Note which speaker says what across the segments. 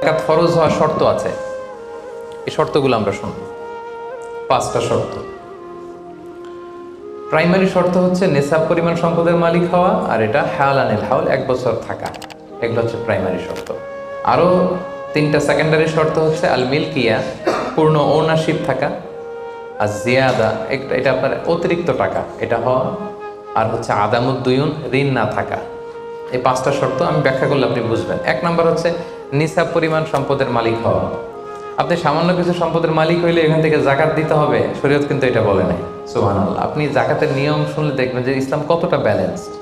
Speaker 1: যাকাত ফরজ হওয়ার শর্ত আছে, এই শর্তগুলো আমরা শুনব। 5টা শর্ত। প্রাইমারি শর্ত হচ্ছে নেসাব পরিমাণ সম্পদের মালিক হওয়া, আর এটা হালানিল হাউল 1 বছর থাকা। এগুলো হচ্ছে প্রাইমারি শর্ত। আরও 3টা সেকেন্ডারি শর্ত হচ্ছে আল মিলকিয়া, পূর্ণ ওনারশিপ থাকা, আর জিয়াদা, এটা আপনার অতিরিক্ত টাকা এটা হওয়া, আর হচ্ছে আদামুদ্দুয়ুন, ঋণ না থাকা। এই 5টা শর্ত আমি ব্যাখ্যা করলে আপনি বুঝবেন। 1 নম্বর হচ্ছে নিসাব পরিমাণ সম্পদের মালিক হওয়া। আপনি সামান্য কিছু সম্পদের মালিক হইলে এখান থেকে জাকাত দিতে হবে, শরীয়ত কিন্তু এটা বলে নাই। সুবহানাল্লাহ। আপনি জাকাতের নিয়ম শুনলে দেখবেন যে ইসলাম কতটা ব্যালেন্সড।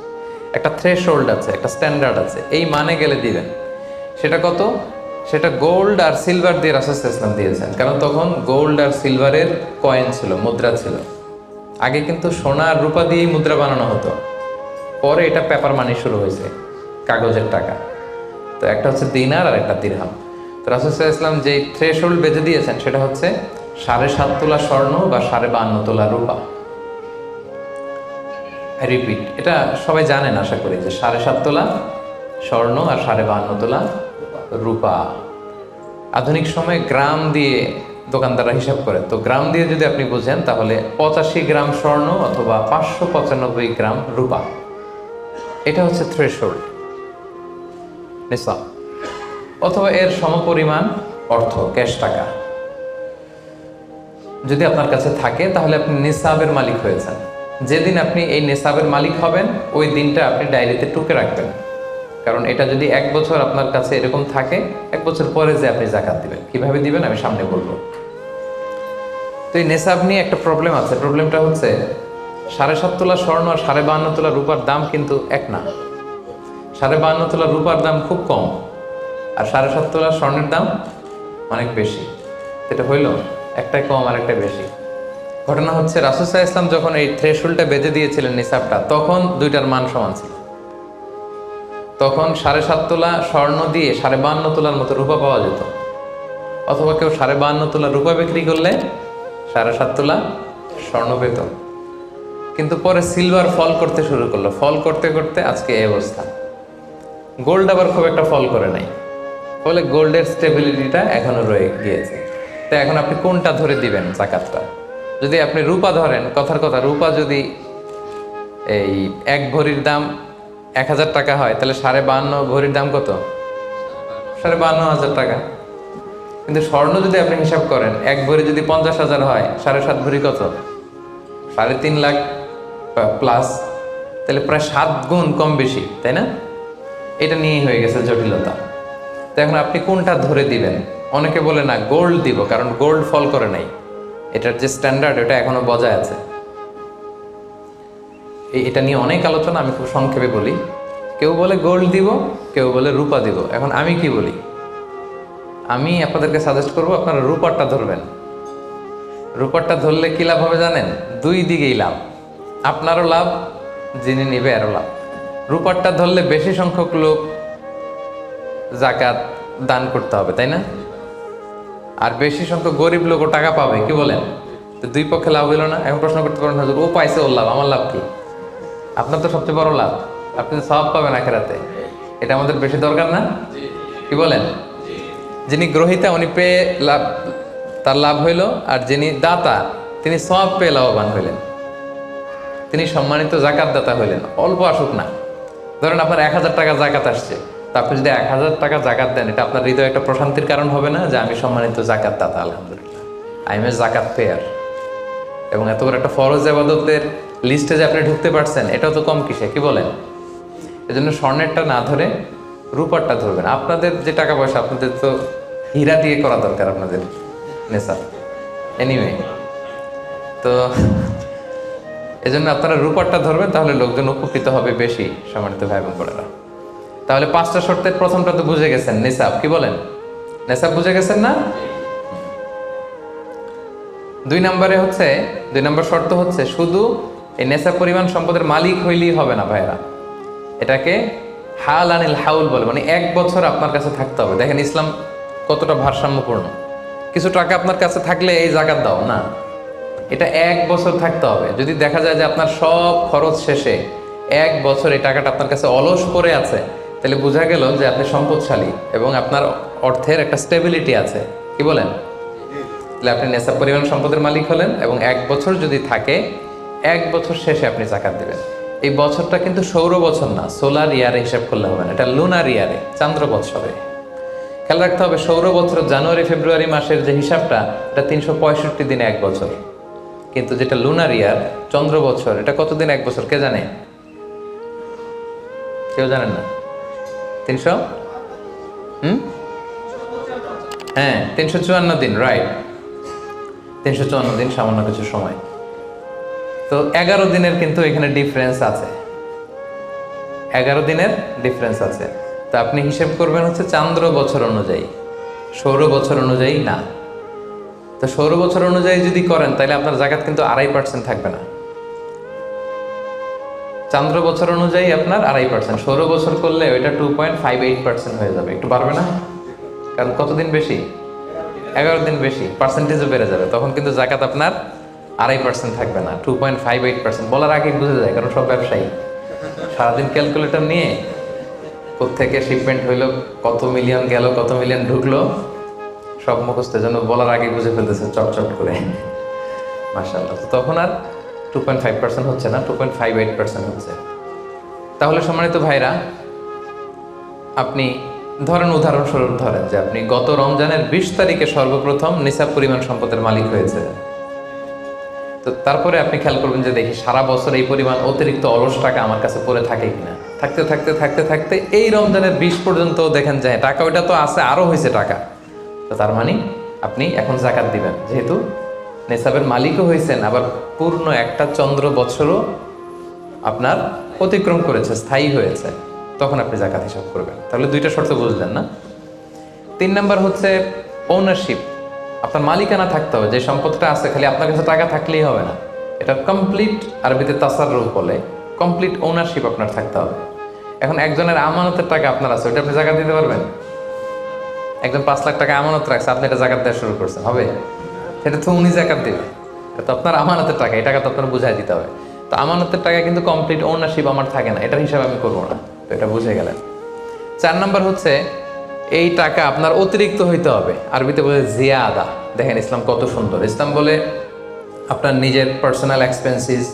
Speaker 1: একটা থ্রেশহোল্ড আছে, একটা স্ট্যান্ডার্ড আছে, এই মানে গেলে দিবেন। সেটা কত? সেটা গোল্ড আর সিলভার দিয়ে রাসূল সাল্লাল্লাহু আলাইহি ওয়াসাল্লাম দিয়েছেন, কারণ তখন গোল্ড আর সিলভারের কয়েন ছিল, মুদ্রা ছিল। আগে কিন্তু সোনা আর রূপা দিয়েই মুদ্রা বানানো হতো, পরে এটা পেপার মানি শুরু হয়েছে, কাগজের টাকা। তো একটা হচ্ছে দিনার আর একটা দিরহাম। তো রাসূল সাল্লাল্লাহু আলাইহি ওয়াসাল্লাম যে থ্রেশহোল্ড বেঁধে দিয়েছেন সেটা হচ্ছে 7.5 তোলা স্বর্ণ বা 52.5 তোলা রূপা। রিপিট, এটা সবাই জানেন আশা করি, যে 7.5 তোলা স্বর্ণ আর 52.5 তোলা রূপা। আধুনিক সময়ে গ্রাম দিয়ে দোকানদাররা হিসাব করে, তো গ্রাম দিয়ে যদি আপনি বুঝেন তাহলে 85 গ্রাম স্বর্ণ অথবা 595 গ্রাম রূপা, এটা হচ্ছে থ্রেশহোল্ড নিসাব, অথবা এর সমপরিমাণ অর্থ, ক্যাশ টাকা যদি আপনার কাছে থাকে, তাহলে আপনি নিসাবের মালিক হয়েছেন। যেদিন আপনি এই নিসাবের মালিক হবেন ওই দিনটা আপনি ডায়েরিতে টুকে রাখবেন, কারণ এটা যদি 1 বছর আপনার কাছে এরকম থাকে, 1 বছর পরে যে আপনি জাকাত দিবেন, কিভাবে দিবেন আমি সামনে বলবো। তো এই নেসাব নিয়ে একটা প্রবলেম আছে। প্রবলেমটা হচ্ছে 7.5 তোলা স্বর্ণ আর 52.5 তোলা রূপার দাম কিন্তু এক না। 52.5 তোলা রূপার দাম খুব কম, আর 7.5 তোলা স্বর্ণের দাম অনেক বেশি। এটা হইল একটাই কম আর একটা বেশি। ঘটনা হচ্ছে রাসূল সাল্লাল্লাহু আলাইহি ওয়াসাল্লাম যখন এই থ্রেশহোল্ডটা বেঁধে দিয়েছিলেন নিসাবটা, তখন দুইটার মান সমান ছিল। তখন 7.5 তোলা স্বর্ণ দিয়ে 52.5 তোলার মতো রূপা পাওয়া যেত, অথবা কেউ 52.5 তোলা রূপা বিক্রি করলে 7.5 তোলা স্বর্ণ পেত। কিন্তু পরে সিলভার ফল করতে শুরু করলো, ফল করতে করতে আজকে এই অবস্থা। গোল্ড আবার খুব একটা ফল করে নাই, ফলে গোল্ডের স্টেবিলিটিটা এখনো রয়ে গিয়েছে। তো এখন আপনি কোনটা ধরে দিবেন জাকাতটা? যদি আপনি রূপা ধরেন, কথার কথা, রূপা যদি এই 1 ভরির দাম 1000 টাকা হয়, তাহলে 52.5 ভরির দাম কত? 52,500 টাকা। কিন্তু স্বর্ণ যদি আপনি হিসাব করেন, 1 ভরি যদি 50,000 হয়, 7.5 ভরি কত? 3.5 লাখ প্লাস, তাহলে প্রায় 7 গুণ কম বেশি, তাই না? এটা নিয়েই হয়ে গেছে জটিলতা। তো এখন আপনি কোনটা ধরে দিবেন? অনেকে বলে না গোল্ড দিব, কারণ গোল্ড ফল করে নাই, এটার যে স্ট্যান্ডার্ড এটা এখনো বজায় আছে। এটা নিয়ে অনেক আলোচনা, আমি খুব সংক্ষেপে বলি। কেউ বলে গোল্ড দিব, কেউ বলে রূপা দিব। এখন আমি কি বলি? আমি আপনাদেরকে সাজেস্ট করব আপনারা রূপারটা ধরবেন। রূপারটা ধরলে কি লাভ হবে জানেন? 2 দিকেই লাভ, আপনারও লাভ, যিনি নিবে আরও লাভ। রূপারটা ধরলে বেশি সংখ্যক লোক জাকাত দান করতে হবে, তাই না? আর বেশি সংখ্যক গরিব লোকও টাকা পাবে, কি বলেন? তো 2 পক্ষে লাভ হইল না? এখন প্রশ্ন করতে পারেন, হুজুর ও পাইছে ওর লাভ, আমার লাভ কি? আপনার তো সবচেয়ে বড় লাভ, আপনি তো সওয়াব পাবেন আখিরাতে। এটা আমাদের বেশি দরকার না? কি বলেন? যিনি গ্রহীতা উনি পেয়ে লাভ, তার লাভ হইল, আর যিনি দাতা তিনি সওয়াব পেয়ে লাভবান হইলেন, তিনি সম্মানিত জাকাত দাতা হইলেন। অল্প আসুক না, ধরেন আপনার 1000 টাকা জাকাত আসছে, তা আপনি যদি 1000 টাকা জাকাত দেন, এটা আপনার হৃদয়ে একটা প্রশান্তির কারণ হবে না? যে আমি সম্মানিত জাকাত দাতা, আলহামদুলিল্লাহ, আই এম এ জাকাত পেয়ার। এবং এত বড় একটা ফরজ ইবাদতের লিস্টে যে আপনি ঢুকতে পারছেন, এটাও তো কম কিসে, কি বলেন? এজন্য স্বর্ণেরটা না ধরে রূপারটা ধরবেন। আপনাদের যে টাকা পয়সা, আপনাদের তো হীরা দিয়ে করা দরকার আপনাদের নেশা। এনিওয়ে, তো এজন্য আপনারা রূপারটা ধরবেন, তাহলে লোকজন উপকৃত হবে বেশি, সম্মানিত ভাই বোন বোনেরা। তাহলে 5টা শর্তের প্রথমটা তো বুঝে গেছেন, নেশাব, কি বলেন? নেশাব বুঝে গেছেন না? 2 নম্বর শর্ত হচ্ছে শুধু এই নেশাব পরিমাণ সম্পদের মালিক হইলেই হবে না ভাইরা, এটাকে হালানিল হাউল বলে, মানে 1 বছর আপনার কাছে থাকতে হবে। দেখেন ইসলাম কতটা ভারসাম্যপূর্ণ। কিছু টাকা আপনার কাছে থাকলে এই জাকাত দাও না, এটা 1 বছর থাকতে হবে। যদি দেখা যায় যে আপনার সব খরচ শেষে 1 বছর এই টাকাটা আপনার কাছে অলস পড়ে আছে, তাহলে বোঝা গেল যে আপনি সম্পদশালী এবং আপনার অর্থের একটা স্টেবিলিটি আছে। কি বলেন? তাহলে আপনি নেশাব পরিমাণ সম্পদের মালিক হলেন এবং 1 বছর যদি থাকে 1 বছর শেষে আপনি জাকাত দিবেন। এই বছরটা কিন্তু সৌর বছর না, সোলার ইয়ারে হিসাব করলে হবে না, এটা লুনার ইয়ারে, চান্দ্র বৎসরে। খেয়াল রাখতে হবে সৌর বছর জানুয়ারি ফেব্রুয়ারি মাসের যে হিসাবটা এটা 365 দিনে 1 বছর, কিন্তু যেটা লুনার ইয়ার চন্দ্র বছর এটা কতদিন 1 বছর কে জানে? কেউ জানেন না? 300 হ্যাঁ 354 দিন, রাইট। 354 দিন, সামান্য কিছু সময়। তো 11 দিনের কিন্তু এখানে ডিফারেন্স আছে, 11 দিনের ডিফারেন্স আছে। তো আপনি হিসেব করবেন হচ্ছে চান্দ্র বছর অনুযায়ী, সৌর বছর অনুযায়ী না। তো সৌর বছর অনুযায়ী যদি করেন তাহলে আপনার জাকাত কিন্তু 2.5% থাকবে না। চান্দ্র বছর অনুযায়ী আপনার 2.5%, সৌর বছর করলে ওইটা 2.58% হয়ে যাবে। একটু বাড়বে না? কারণ কতদিন বেশি? 11 দিন বেশি, পার্সেন্টেজও বেড়ে যাবে। তখন কিন্তু জাকাত আপনার 2.5% থাকবে না, 2.58%। বলার আগে বুঝে যায়, কারণ সব ব্যবসায়ী সারাদিন ক্যালকুলেটর নিয়ে কোত্থেকে শিপমেন্ট হইলো, কত মিলিয়ন গেল, কত মিলিয়ন ঢুকলো, সব মুখস্থ, জন্য বলার আগে বুঝে ফেলতেছে চটচট করে, মাশাআল্লাহ। তো তখন আর 2.5% হচ্ছে না, 2.58% হচ্ছে। তাহলে সম্মানিত ভাইরা, আপনি ধরেন, উদাহরণস্বরূপ ধরেন যে আপনি গত রমজানের 20 তারিখে সর্বপ্রথম নিসাব পরিমাণ সম্পদের মালিক হয়েছে। তো তারপরে আপনি খেয়াল করবেন যে দেখি সারা বছর এই পরিমাণ অতিরিক্ত অলস টাকা আমার কাছে পড়ে থাকে কিনা। থাকতে থাকতে থাকতে থাকতে এই রমজানের 20 পর্যন্ত দেখেন যায় টাকা ওইটা তো আছে, আরও হয়েছে টাকা। তো তার মানে আপনি এখন জাকাত দিবেন, যেহেতু নেসাবের মালিকও হয়েছেন, আবার পূর্ণ একটা চন্দ্র বছরও আপনার অতিক্রম করেছে, স্থায়ী হয়েছে, তখন আপনি জাকাত হিসাব করবেন। তাহলে 2টা শর্ত বুঝলেন না? 3 নাম্বার হচ্ছে ওনারশিপ। আপনার মালিকানা থাকতে হবে, যে সম্পদটা আছে খালি আপনার কাছে টাকা থাকলেই হবে না, এটা কমপ্লিট, আরবিতে তাসাররুফ বলে, কমপ্লিট ওনারশিপ আপনার থাকতে হবে। এখন একজনের আমানতের টাকা আপনার আছে, ওইটা আপনি জাকাত দিতে পারবেন? একজন 5 লাখ টাকা আমানত রাখছে, আপনি এটা জাকাত দেওয়া শুরু করছেন, হবে? সেটা তো উনি জাকাত দেবে, এটা তো আপনার আমানতের টাকা, এই টাকা তো আপনার বুঝাই দিতে হবে। তো আমানতের টাকা কিন্তু কমপ্লিট ওনারশিপ আমার থাকে না, এটার হিসাব আমি করবো না। তো এটা বুঝে গেলেন। 4 নাম্বার হচ্ছে এই টাকা আপনার অতিরিক্ত হইতে হবে, আরবিতে বলে জিয়াদা। দেখেন ইসলাম কত সুন্দর। ইসলাম বলে আপনার নিজের পার্সোনাল এক্সপেন্সিস,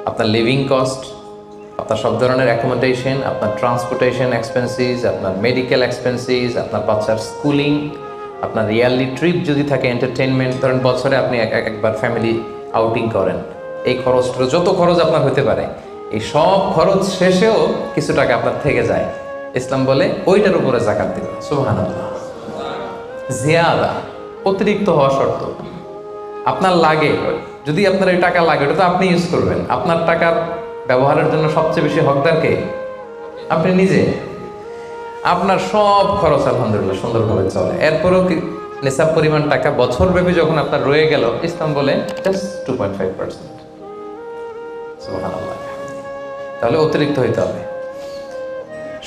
Speaker 1: আপনার লিভিং কস্ট, আপনার সব ধরনের অ্যাকোমোডেশন, আপনার ট্রান্সপোর্টেশন এক্সপেন্সিস, আপনার মেডিকেল এক্সপেন্সিস, আপনার বাচ্চার স্কুলিং, আপনার ইয়ারলি ট্রিপ যদি থাকে, এন্টারটেনমেন্ট, ধরেন বছরে আপনি একবার ফ্যামিলি আউটিং করেন, এই খরচটা, যত খরচ আপনার হতে পারে, এই সব খরচ শেষেও কিছু টাকা আপনার থেকে যায়, ইসলাম বলে ওইটার উপরে জাকাত দিবে। সুবহানাল্লাহ। জিয়াদা, অতিরিক্ত হওয়া শর্ত। আপনার লাগে, যদি আপনার এই টাকা লাগে, ওটা তো আপনি ইউজ করবেন। আপনার টাকার ব্যবহারের জন্য সবচেয়ে বেশি হকদার কে? আপনি নিজে। আপনার সব খরচ আলহামদুলিল্লাহ সুন্দরভাবে চলে, এরপরেও কি নিসাব পরিমাণ টাকা বছরব্যাপী যখন আপনার রয়ে গেল, ইসলাম বলে জাস্ট 2.5%। সুবহানাল্লাহ। তাহলে অতিরিক্ত হইতে হবে।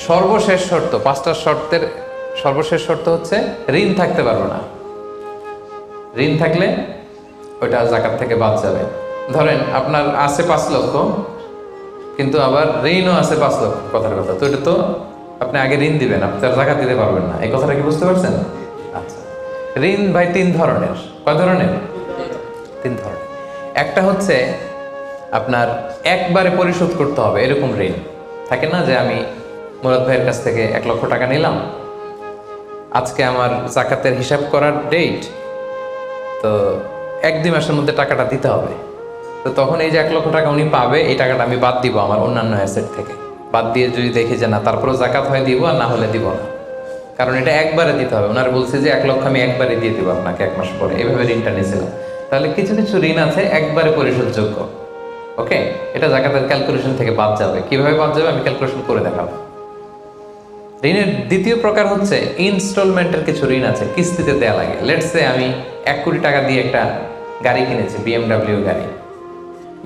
Speaker 1: সর্বশেষ শর্ত, 5টা শর্তের সর্বশেষ শর্ত হচ্ছে ঋণ থাকতে পারবে না। ঋণ থাকলে ওইটা জাকাত থেকে বাদ যাবে। ধরেন আপনার আছে 5 লক্ষ, কিন্তু আবার ঋণও আছে 5 লক্ষ, কথার কথা। তো এটা তো আপনি আগে ঋণ দিবেন, আপনি তার জাকাত দিতে পারবেন না। এই কথাটা কি বুঝতে পারছেন? আচ্ছা, ঋণ ভাই 3 ধরনের। কয় ধরনের? 3 ধরনের। একটা হচ্ছে আপনার একবারে পরিশোধ করতে হবে, এরকম ঋণ থাকে না, যে আমি মুরাদ ভাইয়ের কাছ থেকে 1 লক্ষ টাকা নিলাম, আজকে আমার জাকাতের হিসাব করার ডেট, তো 1-2 মাসের মধ্যে টাকাটা দিতে হবে। তো তখন এই যে 1 লক্ষ টাকা উনি পাবে, এই টাকাটা আমি বাদ দিব আমার অন্যান্য অ্যাসেট থেকে। বাদ দিয়ে যদি দেখি যে না, তারপরেও জাকাত হয় দিব, আর না হলে দিব না, কারণ এটা একবারে দিতে হবে। ওনার বলছে যে 1 লক্ষ আমি একবারে দিয়ে দিব আপনাকে 1 মাস পরে, এইভাবে ঋণটা নিয়েছিলাম। তাহলে কিছু কিছু ঋণ আছে একবারে পরিশোধযোগ্য, ওকে, এটা জাকাতের ক্যালকুলেশন থেকে বাদ যাবে। কিভাবে বাদ যাবে আমি ক্যালকুলেশন করে দেখাবো। ঋণের দ্বিতীয় প্রকার হচ্ছে ইনস্টলমেন্টের কিছু ঋণ আছে, কিস্তিতে দেয়া লাগে। লেটস সে আমি 1 কোটি টাকা দিয়ে একটা গাড়ি কিনেছি, BMW গাড়ি,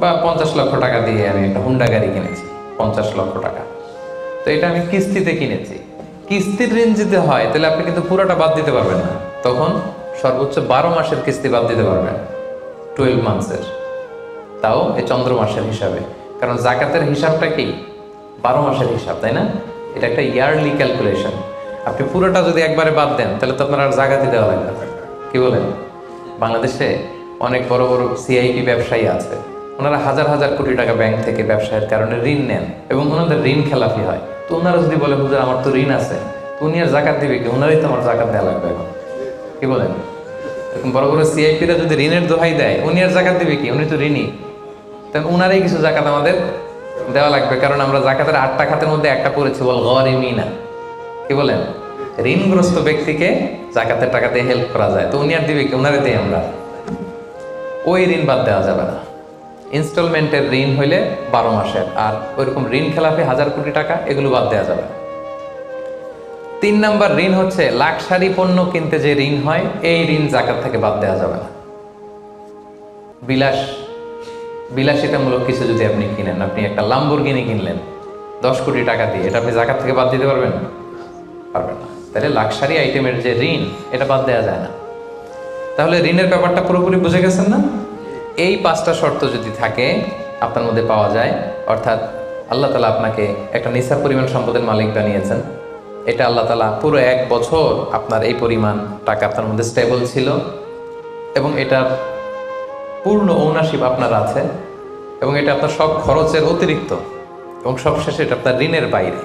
Speaker 1: বা 50 লক্ষ টাকা দিয়ে আমি একটা হুন্ডা গাড়ি কিনেছি, 50 লক্ষ টাকা। তো এটা আমি কিস্তিতে কিনেছি। কিস্তির ঋণ যদি হয় তাহলে আপনি কিন্তু পুরোটা বাদ দিতে পারবেন না, তখন সর্বোচ্চ 12 মাসের কিস্তি বাদ দিতে পারবেন, 12 মান্থসের, তাও এই চন্দ্র মাসের হিসাবে। কারণ জাকাতের হিসাবটা কি 12 মাসের হিসাব, তাই না? এটা একটা ইয়ারলি ক্যালকুলেশন। আপনি পুরোটা যদি একবারে বাদ দেন তাহলে তো আপনার আর জাকাতই দেওয়া লাগবে না। কি বলেন? বাংলাদেশে অনেক বড় বড় সিআইপি ব্যবসায়ী আছে, ওনারা হাজার হাজার কোটি টাকা ব্যাংক থেকে ব্যবসায়ের কারণে ঋণ নেন এবং ওনাদের ঋণ খেলাপি হয়। তো ওনারা যদি বলে হুজুর আমার তো ঋণ আছে, তো উনি আর জাকাত দিবে কি? ওনারাই তো আমার জাকাত দেওয়া লাগবে এখন। কি বলেন? এরকম বড় বড় সিআইপিরা যদি ঋণের দোহাই দেয়, উনি আর জাকাত দিবে কি? উনি তো ঋণী। তাই উনারাই কিছু জাকাত আমাদের দেওয়া লাগবে, কারণ আমরা জাকাতের 8টা খাতের মধ্যে একটা পড়েছি, বল গরিমিনা। কি বলেন? ঋণগ্রস্ত ব্যক্তিকে জাকাতের টাকা দিয়ে হেল্প করা যায়, তো উনি আর দিবে কি? উনারে দিই আমরা। ওই ঋণ বাদ দেওয়া যাবে না। ইনস্টলমেন্টের ঋণ হইলে 12 মাসের, আর ওইরকম ঋণ খেলাপি 1000 কোটি টাকা, এগুলো বাদ দেওয়া যাবে। 3 নাম্বার ঋণ হচ্ছে লাক্সারি পণ্য কিনতে যে ঋণ হয়, এই ঋণ জাকাত থেকে বাদ দেওয়া যাবে না। বিলাসিতামূলক কিছু যদি আপনি কিনেন, আপনি একটা লাম্বরগিনি কিনলেন 10 কোটি টাকা দিয়ে, এটা আপনি জাকাত থেকে বাদ দিতে পারবেন? পারবেন না। তাহলে লাক্সারি আইটেমের যে ঋণ, এটা বাদ দেওয়া যায় না। তাহলে ঋণের ব্যাপারটা পুরোপুরি বুঝে গেছেন না? এই 5টা শর্ত যদি থাকে আপনার মধ্যে পাওয়া যায়, অর্থাৎ আল্লাহ তাআলা আপনাকে একটা নিসাব পরিমাণ সম্পদের মালিক বানিয়েছেন, এটা আল্লাহ তাআলা পুরো 1 বছর আপনার এই পরিমাণ টাকা আপনার মধ্যে স্টেবল ছিল এবং এটার পূর্ণ ওনারশিপ আপনার আছে, এবং এটা আপনার সব খরচের অতিরিক্ত, এবং সবশেষে এটা আপনার ঋণের বাইরে।